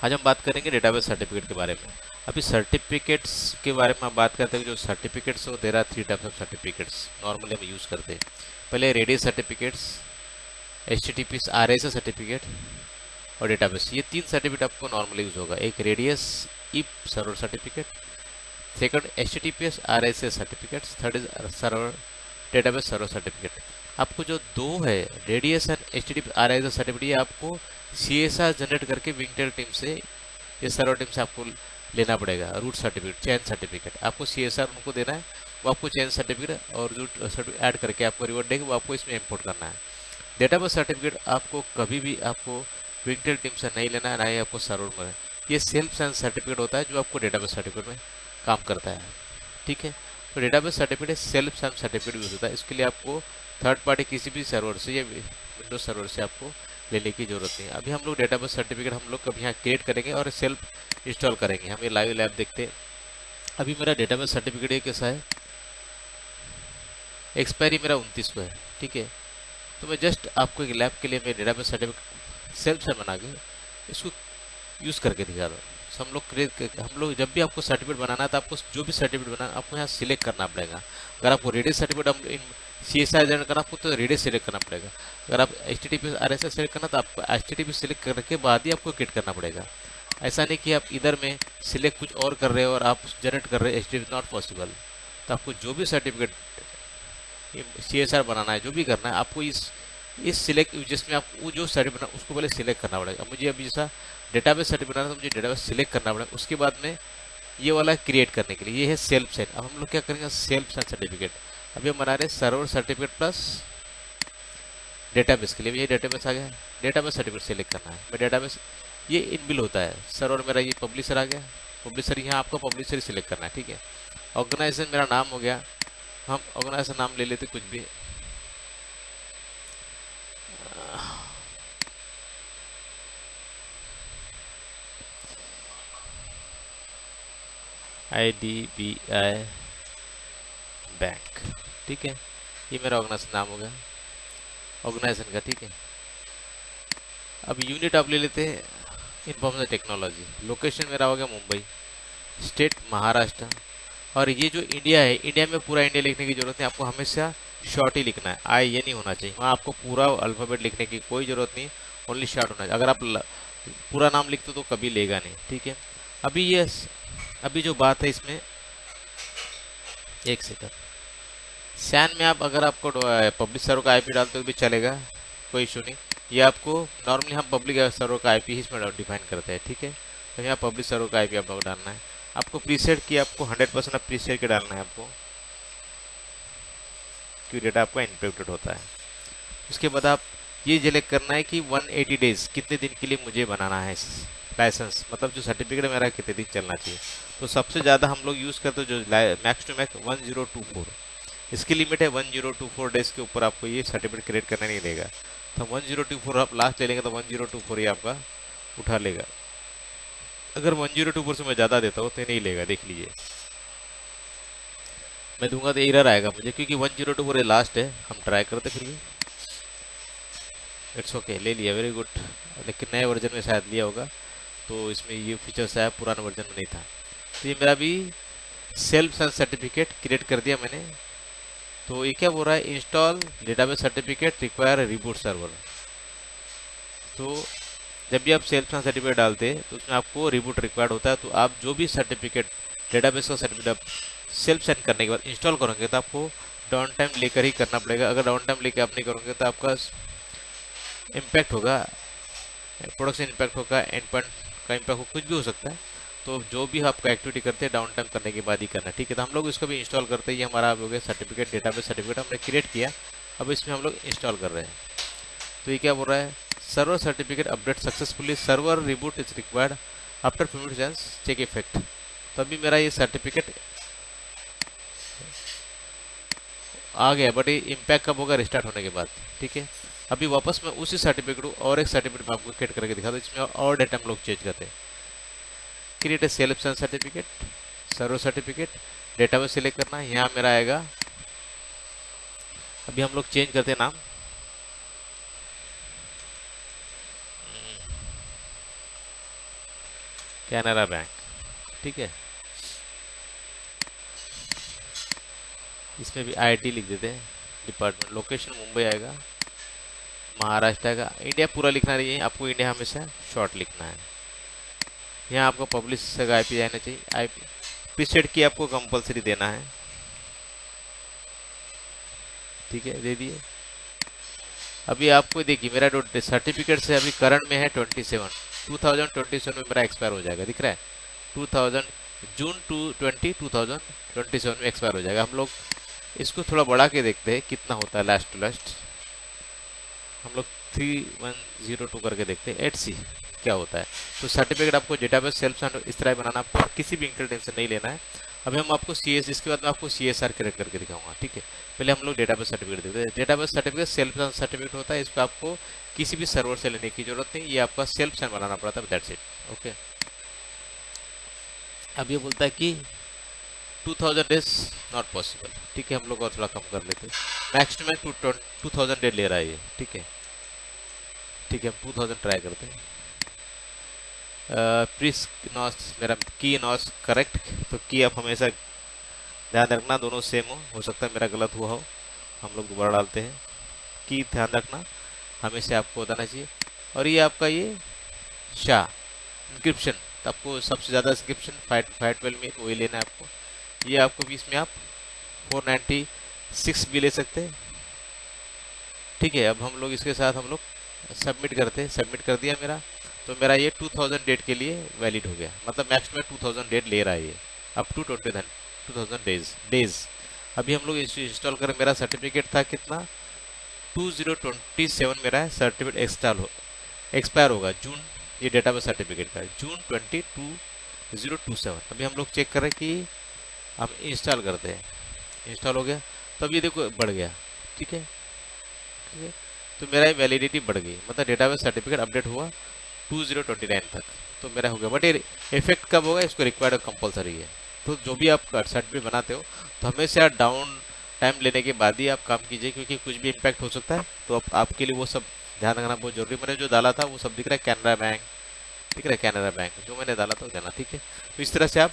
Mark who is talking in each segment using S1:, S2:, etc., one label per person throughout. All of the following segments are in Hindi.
S1: आज हम बात करेंगे डेटाबेस सर्टिफिकेट के बारे में। अभी सर्टिफिकेट्स के बारे में हम बात करते हैं। जो सर्टिफिकेट्स हो, there are 3 types of certificates normally हम यूज़ करते हैं। पहले radius certificates, HTTPS RSA certificate और डेटाबेस। ये 3 सर्टिफिकेट आपको नॉर्मली यूज़ होगा। एक radius EAP server certificate, second HTTPS RSA certificate, third is server database server certificate. आपको जो दो है, radius and HTTPS RSA certificate, ये आपको CSR जनरेट करके विंगटेल टीम से, ये सर्वर टीम से आपको लेना पड़ेगा। रूट सर्टिफिकेट, चेन सर्टिफिकेट आपको CSR उनको देना है, वो आपको चेन सर्टिफिकेट और रूट सर्टिफिकेट ऐड करके आपको रिवॉर्ड देंगे, वो आपको इसमें इंपोर्ट करना है। डेटाबेस सर्टिफिकेट आपको कभी भी आपको विंगटेल टीम से नहीं लेना है, ना ही आपको सर्वर में। ये सेल्फ साइन सर्टिफिकेट होता है जो आपको डेटाबेस सर्टिफिकेट में काम करता है। ठीक है, तो database certificate self sign certificate use होता है। इसके लिए आपको थर्ड पार्टी किसी भी सर्वर से या विंडोज सर्वर से आपको लेने की जरूरत नहीं है। अभी हम लोग डेटाबेस सर्टिफिकेट हम लोग कभी यहाँ क्रिएट करेंगे और सेल्फ इंस्टॉल करेंगे। हम ये लाइव लैब देखते हैं। अभी मेरा डेटाबेस सर्टिफिकेट ये कैसा है, एक्सपायरी मेरा 29 को है। ठीक है, तो मैं जस्ट आपको एक लैब के लिए मैं डेटाबेस सर्टिफिकेट सेल्फ से बना के इसको यूज़ करके दिखा रहा हूँ। हम लोग जब भी आपको सर्टिफिकेट बनाना है तो आपको जो भी सर्टिफिकेट बनाना आपको यहाँ सिलेक्ट करना पड़ेगा। अगर आपको रेडियस सर्टिफिकेट हम इन CSR जनरेट करना, आपको तो रेडियस सिलेक्ट करना पड़ेगा। अगर आप HTTPS RSA सिलेक्ट करना तो आपको HTTP सिलेक्ट करने के बाद ही आपको क्रिएट करना पड़ेगा। ऐसा नहीं कि आप इधर में सिलेक्ट कुछ और कर रहे हो और आप जनरेट कर रहे हो, HTTP नॉट पॉसिबल। तो आपको जो भी सर्टिफिकेट CSR बनाना है, जो भी करना है, आपको इस सिलेक्ट जिसमें आप वो जो सर्टिफिकेट बनाना उसको पहले सिलेक्ट करना पड़ेगा। मुझे अभी जैसा डेटाबेस सर्टिफिकेट बनाना, तो मुझे डेटाबेस सिलेक्ट करना पड़ेगा। उसके बाद में ये वाला क्रिएट करने के लिए, ये है सेल्फ साइन। अब हम लोग क्या करेंगे, सेल्फ साइन सर्टिफिकेट। अभी हम बना रहे हैं सर्वर सर्टिफिकेट प्लस डेटाबेस के लिए। ये डेटाबेस आ गया, डेटाबेस सर्टिफिकेट सिलेक्ट करना है। मैं डेटाबेस ये इनबिल होता है सर्वर मेरा। ये पब्लिशर आ गया, पब्लिशर यहाँ आपको पब्लिशर ही सिलेक्ट करना है। ठीक है, ऑर्गेनाइजेशन मेरा नाम हो गया, हम ऑर्गेनाइजेशन नाम ले लेते कुछ भी। IDBI bank. ठीक है, ये मेरा ऑर्गेनाइजेशन नाम हो गया ऑर्गेनाइजेशन का। ठीक है, अब यूनिट आप ले लेते हैं इंफॉर्मेशन टेक्नोलॉजी। लोकेशन मेरा हो गया मुंबई, स्टेट महाराष्ट्र। और ये जो इंडिया है, इंडिया में पूरा इंडिया लिखने की जरूरत नहीं, आपको हमेशा शॉर्ट ही लिखना है। ये नहीं होना चाहिए वहाँ, आपको पूरा अल्फाबेट लिखने की कोई जरूरत नहीं, ओनली शॉर्ट होना चाहिए। अगर आप पूरा नाम लिखते तो कभी लेगा नहीं। ठीक है, अभी जो बात है इसमें, एक सेकंड, सैन में आप अगर आपको पब्लिक सर्वर का IP डालते हो भी चलेगा, कोई इशू नहीं। ये आपको नॉर्मली हम पब्लिक सर्वर का IP ही इसमें डिफाइन करते हैं। ठीक है, तो यहाँ पब्लिक सर्वर का IP आपको डालना है। आपको प्रीसेट की आपको 100% आप प्रीसेट के डालना है आपको, क्योंकि डेटा आपका इनपेक्टेड होता है। उसके बाद आप ये सिलेक्ट करना है कि 180 डेज कितने दिन के लिए मुझे बनाना है लाइसेंस, मतलब जो सर्टिफिकेट मेरा कितने दिन चलना चाहिए। तो सबसे ज़्यादा हम लोग यूज़ करते हैं जो मैक्स टू मैक्स 1024, इसकी लिमिट है 1024 डेज के ऊपर आपको ये सर्टिफिकेट क्रिएट करना नहीं देगा। तो 1024 आप लास्ट ले लेंगे तो 1024 ही आपका उठा लेगा। अगर 1024 से मैं ज़्यादा देता हूँ तो नहीं लेगा, देख लीजिए। मैं दूंगा तो एरर आएगा मुझे, क्योंकि 1024 लास्ट है। हम ट्राई करते फिर भी। इट्स ओके, ले लिया, वेरी गुड। लेकिन नए वर्जन में शायद लिया होगा, तो इसमें ये फीचर्स आया, पुराने वर्जन में नहीं था। तो ये मेरा भी सेल्फ साइन सर्टिफिकेट क्रिएट कर दिया मैंने। तो ये क्या बोल रहा है, install database certificate require reboot server. तो जब भी आप सेल्फ साइन सर्टिफिकेट डालते हैं तो उसमें आपको रिबूट रिक्वायर्ड होता है। तो आप जो भी सर्टिफिकेट डेटाबेस का सर्टिफिकेट आप सेल्फ साइन करने के बाद इंस्टॉल करोगे तो आपको डाउन टाइम लेकर ही करना पड़ेगा। अगर डाउन टाइम लेकर आप नहीं करोगे तो आपका इम्पैक्ट होगा, प्रोडक्शन इम्पैक्ट होगा, एंड पॉइंट का इम्पैक्ट हो, कुछ भी हो सकता है। तो जो भी आपका एक्टिविटी करते हैं डाउन टाइम करने के बाद ही करना। ठीक है, तो हम लोग इसको भी इंस्टॉल करते हैं। ये हमारा हो गया सर्टिफिकेट, डेटाबेस सर्टिफिकेट हमने क्रिएट किया। अब इसमें हम लोग इंस्टॉल कर रहे हैं। तो ये क्या बोल रहा है, server certificate update successfully, server reboot is required after permission check effect. तो अभी मेरा ये सर्टिफिकेट आ गया, बट ये इम्पैक्ट कब होगा, रिस्टार्ट होने के बाद। ठीक है, अभी वापस मैं उसी सर्टिफिकेट को और एक सर्टिफिकेट में आपको क्रिएट करके दिखा दूँ, इसमें और डेटा हम लोग चेंज करते हैं। Create a self sign certificate, server certificate, database select करना है। यहाँ मेरा आएगा, अभी हम लोग चेंज करते हैं नाम। कैनरा बैंक, ठीक है। इसमें भी आईटी लिख देते हैं, डिपार्टमेंट, लोकेशन मुंबई आएगा, महाराष्ट्र आएगा, इंडिया पूरा लिखना नहीं है आपको, इंडिया हमेशा शॉर्ट लिखना है। यहाँ आपको पब्लिश का आईपी आना चाहिए, आईपी प्रीसेट की आपको कंपलसरी देना है, ठीक है, दे दिए। अभी आपको देखिए मेरा जो सर्टिफिकेट है अभी करंट में है 2027 में मेरा एक्सपायर हो जाएगा, दिख रहा है 2000 जून 2027 में एक्सपायर हो जाएगा। हम लोग इसको थोड़ा बढ़ा के देखते हैं कितना होता है लास्ट टू लास्ट, हम लोग 3102 करके देखते हैं, 8C क्या होता है। तो सर्टिफिकेट आपको डेटाबेस सेल्फ इस तरह बनाना, आपको किसी भी इंग्रेडिएंट नहीं लेना है। अभी हम आपको CS, इसके बाद मैं आपको CSR क्रिएट करके दिखाऊंगा, ठीक है। पहले हम लोग डेटाबेस सर्टिफिकेट देखते हैं। डेटाबेस सर्टिफिकेट सेल्फ सर्टिफिकेट होता है, इसको आपको किसी भी सर्वर से लेने की जरूरत नहीं, ये आपका सेल्फ साइन बनाना पड़ता है, दैट्स इट, ओके। अब ये बोलता है कि 2000 डेज नॉट पॉसिबल, ठीक है, हम लोग और थोड़ा कम कर लेते हैं, मैक्स में 2000 डेज ले रहा है ये, ठीक है, ठीक है, हम 2000 ट्राई करते हैं। प्रीस नॉस, मेरा की नॉस करेक्ट, तो की आप हमेशा ध्यान रखना दोनों सेम हो सकता है मेरा गलत हुआ हो, हम लोग दोबारा डालते हैं, की ध्यान रखना हमेशा आपको बताना चाहिए। और ये आपका ये शाह इंक्रिप्शन, तो आपको सबसे ज़्यादा इंक्रिप्शन 512 में वही लेना है आपको, ये आपको भी इसमें आप 496 भी ले सकते हैं, ठीक है। अब हम लोग इसके साथ हम लोग सबमिट करते हैं, सबमिट कर दिया मेरा, तो मेरा ये 2000 डेट के लिए वैलिड हो गया, मतलब मैक्स में 2000 डेट ले रहा है ये, अप टू 2000 डेज। अभी हम लोग इंस्टॉल करें, मेरा सर्टिफिकेट था कितना 2027 मेरा सर्टिफिकेट एक्सपायर होगा जून, ये डेटाबेस सर्टिफिकेट का जून 2027। अभी हम लोग चेक करें कि हम इंस्टॉल करते हैं, इंस्टॉल हो गया, तो अब ये देखो बढ़ गया, ठीक है, ठीक है, तो मेरा ये वैलिडिटी बढ़ गई, मतलब डेटाबेस सर्टिफिकेट अपडेट हुआ 2029 तक, तो मेरा हो गया। बट ये इफेक्ट कब होगा, इसको रिक्वायर्ड कंपलसरी है। तो जो भी आप सर्टिफिकेट बनाते हो तो हमेशा डाउन टाइम लेने के बाद ही आप काम कीजिए, क्योंकि कुछ भी इम्पैक्ट हो सकता है, तो आपके लिए वो सब ध्यान रखना बहुत जरूरी। मैंने जो डाला था वो सब दिख रहा है, कैनरा बैंक दिख रहा है, कैनरा बैंक जो मैंने डाला था वो देना, ठीक है। तो इस तरह से आप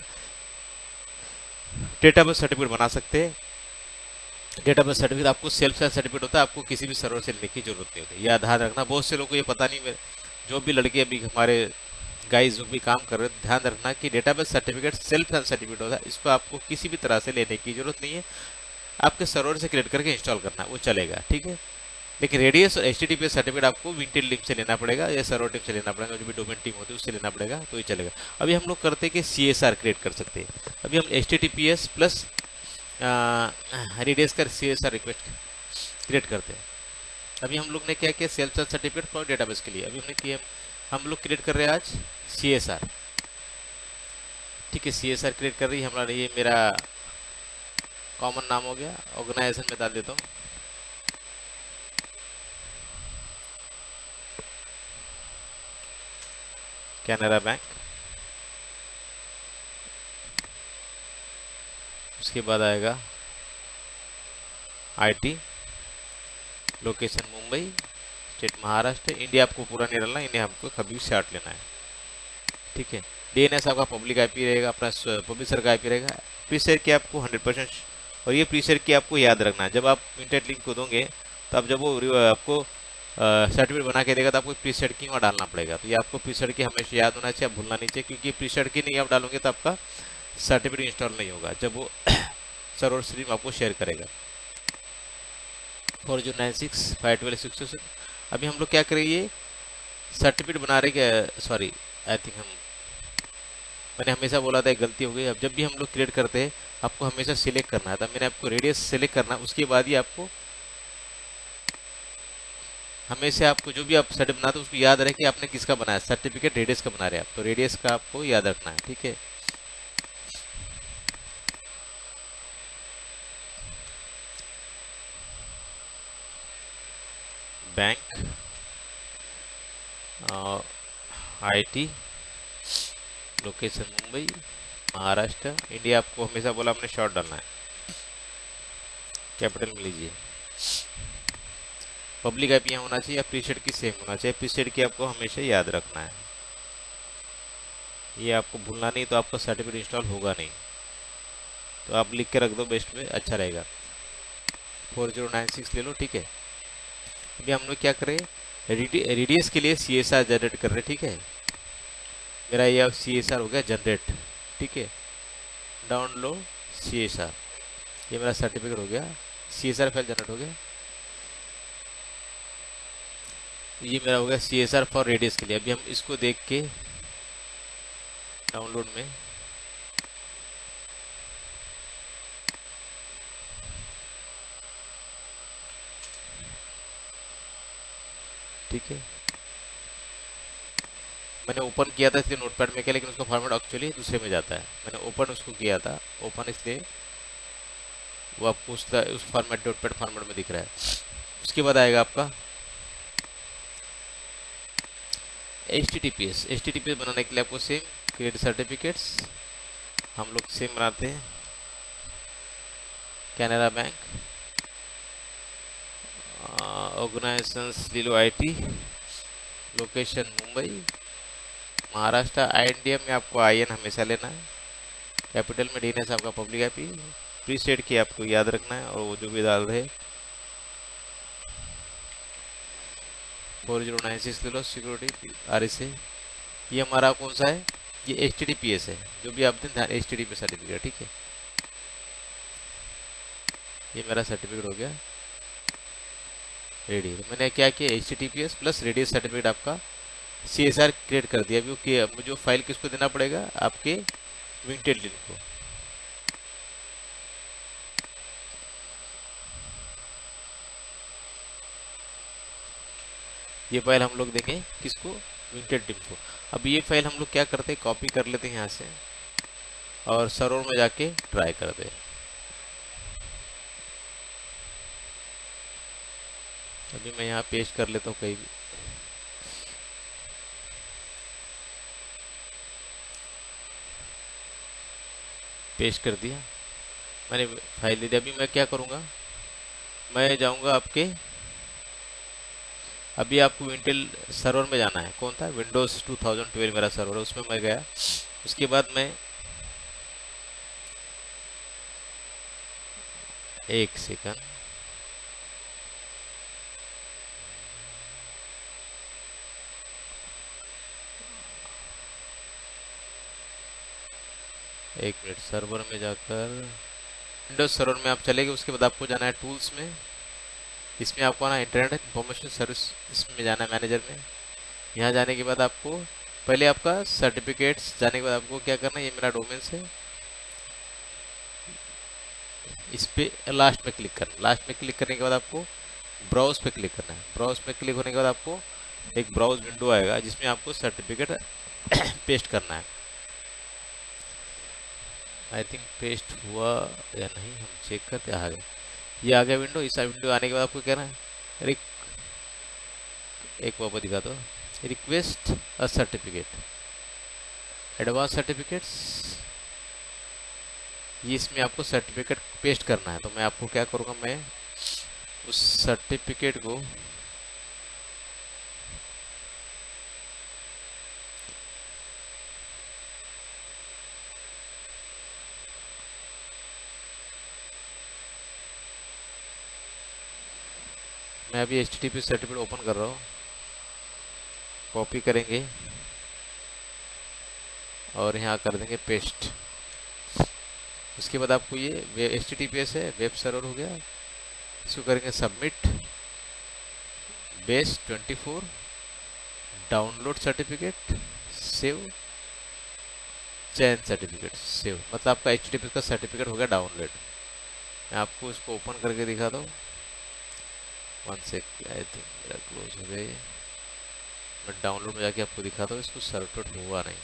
S1: डेटाबेस सर्टिफिकेट बना सकते हैं। डेटाबेस सर्टिफिकेट आपको सेल्फ सर्टिफिकेट होता है, आपको किसी भी सर्वर से लेने की जरूरत नहीं होती, यह ध्यान रखना। बहुत से लोगों को ये पता नहीं, जो भी लड़के अभी हमारे गाइस जो भी काम कर रहे हैं, ध्यान रखना कि डेटाबेस सर्टिफिकेट सेल्फ सर्टिफिकेट होता है, इसको आपको किसी भी तरह से लेने की जरूरत नहीं है, आपके सर्वर से क्रिएट करके इंस्टॉल करना वो चलेगा, ठीक है। लेकिन रेडियस और HTTPS सर्टिफिकेट आपको विंटेड लिंक से लेना पड़ेगा या सर्वर टीम से लेना पड़ेगा, जो भी डोमेन टीम होती है उससे लेना पड़ेगा, तो ये चलेगा। अभी हम लोग करते हैं कि CSR क्रिएट कर सकते हैं। अभी हम HTTPS प्लस रेडियस का CSR रिक्वेस्ट क्रिएट करते हैं। अभी हम लोग ने क्या किया, सेल्फ सर्टिफिकेट फॉर डेटाबेस के लिए अभी हमने किया, हम लोग क्रिएट कर रहे हैं आज CSR, ठीक है, CSR क्रिएट कर रही है हमारा, ये मेरा कॉमन नाम हो गया, ऑर्गेनाइजेशन में डाल देता हूँ, कैनरा बैंक। उसके बाद आएगा IT, location Mumbai, state Maharashtra, India आपको पूरा नहीं डालना, इंडिया हमको कभी शॉर्ट लेना है, ठीक है। DNS आपका पब्लिक IP रहेगा, अपना पब्लिशर का IP रहेगा। प्रीसेट की आपको 100%, और ये प्रीसेट की आपको याद रखना है, जब आप इंटरनेट लिंक को दोगे तब जब वो आपको सर्टिफिकेट बना के देगा तो आपको प्रीसेट की वहाँ डालना पड़ेगा, तो ये आपको प्रीसेट की हमेशा याद होना चाहिए, आप भूलना नहीं चाहिए, क्योंकि प्रीसेट की नहीं आप डालोगे तो आपका सर्टिफिकेट इंस्टॉल नहीं होगा जब वो सर्वर स्ट्रीम आपको शेयर करेगा। 4096 512 अभी हम लोग क्या करेंगे, सर्टिफिकेट बना रहे, सॉरी आई थिंक मैंने हमेशा बोला था, एक गलती हो गई। अब जब भी हम लोग क्रिएट करते हैं आपको हमेशा सिलेक्ट करना है, तब मैंने आपको रेडियस सिलेक्ट करना, उसके बाद ही आपको हमेशा आपको जो भी आप सर्टिफिकेट बनाते हो उसको याद रहे कि आपने किसका बनाया, सर्टिफिकेट रेडियस का बना रहे हैं आप, तो रेडियस का आपको याद रखना है, ठीक है। Bank IT, location Mumbai, Maharashtra, India आपको हमेशा बोला हमने शॉर्ट डालना है, कैपिटल में लीजिए। पब्लिक IP यहाँ होना चाहिए, या प्रीसेट की सेम होना चाहिए, प्रीसेट की आपको हमेशा याद रखना है, ये आपको भूलना नहीं, तो आपका सर्टिफिकेट इंस्टॉल होगा नहीं। तो आप लिख के रख दो, बेस्ट में अच्छा रहेगा। 4096 ले लो, ठीक है। अभी हम लोग क्या करें, रेडियस के लिए CSR जनरेट कर रहे हैं, ठीक है। मेरा ये CSR हो गया जनरेट, ठीक है। डाउनलोड CSR, ये मेरा सर्टिफिकेट हो गया, CSR फाइल जनरेट हो गया। ये मेरा हो गया CSR फॉर रेडियस के लिए। अभी हम इसको देख के डाउनलोड में ठीक है, मैंने ओपन किया था इसलिए नोटपैड में क्या, लेकिन उसका फॉर्मेट एक्चुअली दूसरे में जाता है। मैंने ओपन उसको किया था, ओपन इसलिए वो आपको उस फॉर्मेट नोटपैड फॉर्मेट में दिख रहा है। उसके बाद आएगा आपका HTTPS बनाने के लिए आपको सेम क्रिएट सर्टिफिकेट्स, हम लोग सेम बनाते हैं। कैनरा बैंक, ऑर्गेनाइजेशंस ले लो IT, location Mumbai, Maharashtra. INDM में आपको IN हमेशा लेना है, कैपिटल में DNS आपका पब्लिक IP, प्रीसेट की आपको याद रखना है, और वो जो भी डाल रहे 4096 ले लो, सिक्योरिटी RSA। ये हमारा कौन सा है, ये HTTPS है, जो भी आप दें HTTPS सर्टिफिकेट, ठीक है। ये मेरा सर्टिफिकेट हो गया रेडी। तो मैंने क्या किया, HTTPS प्लस रेडियस सर्टिफिकेट आपका CSR क्रिएट कर दिया। अभी ओके, अब मुझे फाइल किसको देना पड़ेगा, आपके विंटेड लिंक को। ये फाइल हम लोग देंगे किसको, विंटेड टीम को। अब ये फाइल हम लोग क्या करते हैं, कॉपी कर लेते हैं यहाँ से और सर्वर में जाके ट्राई करते हैं। अभी मैं यहाँ पेस्ट कर लेता हूँ कहीं भी, पेस्ट कर दिया मैंने, फाइल दे दी। अभी मैं क्या करूँगा, मैं जाऊँगा आपके, अभी आपको इंटेल सर्वर में जाना है, कौन था, विंडोज़ 2012 मेरा सर्वर है, उसमें मैं गया। उसके बाद मैं एक सेकंड, एक मिनट, सर्वर में जाकर विंडोज सर्वर में आप चलेंगे। उसके बाद आपको जाना है टूल्स में, इसमें आपको आना इंटरनेट इंफॉर्मेशन सर्विस, इसमें जाना है मैनेजर में। यहाँ जाने के बाद आपको पहले आपका सर्टिफिकेट्स, जाने के बाद आपको क्या करना है, ये मेरा डोमेन्स है, इस पे लास्ट में क्लिक करना। लास्ट में क्लिक करने के बाद आपको ब्राउज पे क्लिक करना है। ब्राउज पे क्लिक होने के बाद आपको एक ब्राउज विंडो आएगा जिसमें आपको सर्टिफिकेट पेस्ट करना है। आई थिंक पेस्ट हुआ या नहीं, हम चेक करते। आ गया, ये आ गया विंडो। इस विंडो आने के बाद आपको कहना है एक वापस दिखा दो, request a certificate, advance certificates, ये इसमें आपको सर्टिफिकेट पेस्ट करना है। तो मैं आपको क्या करूँगा, मैं उस सर्टिफिकेट को मैं अभी HTTP सर्टिफिकेट ओपन कर रहा हूँ, कॉपी करेंगे और यहाँ कर देंगे पेस्ट। उसके बाद आपको ये HTTPS है, वेब सर्वर हो गया, इसको करेंगे submit, base 24, download certificate, save, chain certificate save, मतलब आपका HTTPS का सर्टिफिकेट हो गया डाउनलोड। मैं आपको इसको ओपन करके दिखा दूँ, वन सेक, आई थिंक मेरा क्लोज हो गया। मैं डाउनलोड में जाके आपको दिखाता हूँ, इसको सर्टिफिकेट हुआ नहीं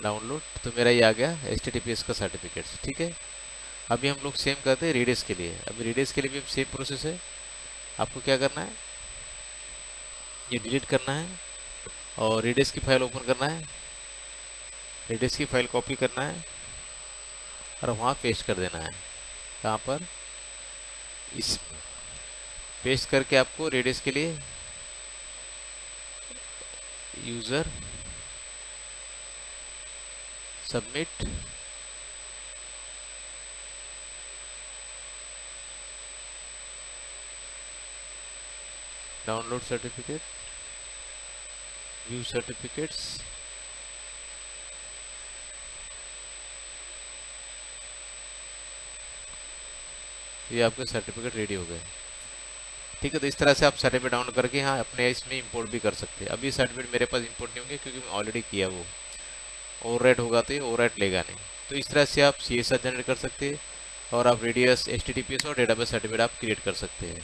S1: डाउनलोड, तो मेरा ये आ गया HTTPS का सर्टिफिकेट, ठीक है। अभी हम लोग सेम करते हैं रेडियस के लिए। अभी रेडियस के लिए भी सेम प्रोसेस है। आपको क्या करना है, ये डिलीट करना है और रेडियस की फाइल ओपन करना है, रेडियस की फाइल कॉपी करना है और वहाँ पेस्ट कर देना है। कहाँ पर, इसमें पेस्ट करके आपको रेडियस के लिए user submit, download certificate, view certificates, ये आपके सर्टिफिकेट रेडी हो गए। ठीक है, तो इस तरह से आप सर्टिफिकेट डाउनलोड करके हाँ अपने इसमें इंपोर्ट भी कर सकते हैं। अभी सर्टिफिकेट मेरे पास इंपोर्ट नहीं होंगे क्योंकि मैं ऑलरेडी किया वो। ओवरराइट होगा तो ये ओवरराइट लेगा नहीं। तो इस तरह से आप CSS जनरेट कर सकते हैं और आप रेडियस, HTTPS और डेटाबेस सर्टिफिकेट आप क्रिएट कर सकते हैं।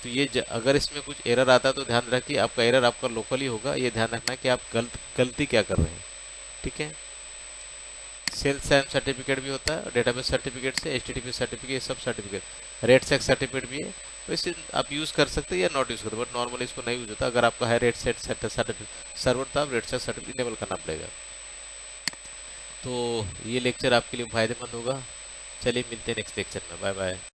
S1: तो ये अगर इसमें कुछ एरर आता है तो ध्यान रखिए, आपका एरर आपका लोकल ही होगा। ये ध्यान रखना कि आप गलती क्या कर रहे हैं। ठीक है, सेल्स साइन सर्टिफिकेट भी होता है, डेटाबेस सर्टिफिकेट से HTTP सर्टिफिकेट, ये सब सर्टिफिकेट, रेट सेट सर्टिफिकेट भी है। तो इसे आप यूज़ कर सकते हैं या नॉट यूज़ करते, बट नॉर्मली इसको नहीं यूज होता। अगर आपका है रेट सेट सर्टिफिकेट सर्वर तो आप रेट सेट सर्टिफिकेट इनेबल करना पड़ेगा। तो ये लेक्चर आपके लिए फायदेमंद होगा। चलिए मिलते हैं नेक्स्ट लेक्चर में। Bye bye.